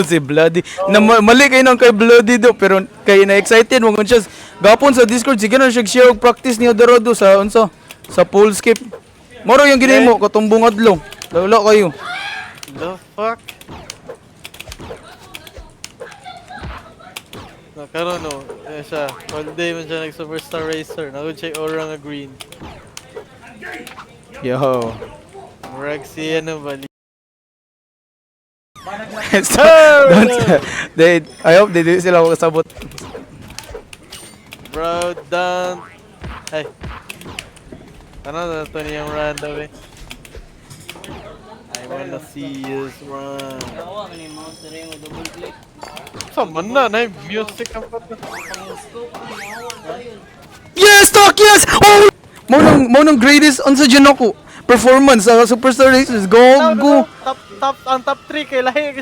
Si Bloody. Na mali kayo nang kay Bloody do pero kay na excited mo kun siya. Gapon sa Discord sige na siya share og practice ni Odorodo sa unsa sa pool skip. Moro yung ginimo katumbong adlaw. Lalo kayo. The fuck? Nakaroon no, siya, all day man siya nag-superstar racer, nagod siya aura nga green. Yo. Murag siya na bali. Don't I hope they do sila kasabot. Bro, don't. Ay. Ano na ito niyang random eh. I wanna see you run. Gawa man yung mouse na rin mo double click. Saan na music ang pata. Pang scope ang mawag yun. Yes, talk yes. Oh, mo nang greatest unsa dyan ako. Performance sa Superstar Races. Go. Top ang top 3 kay lahi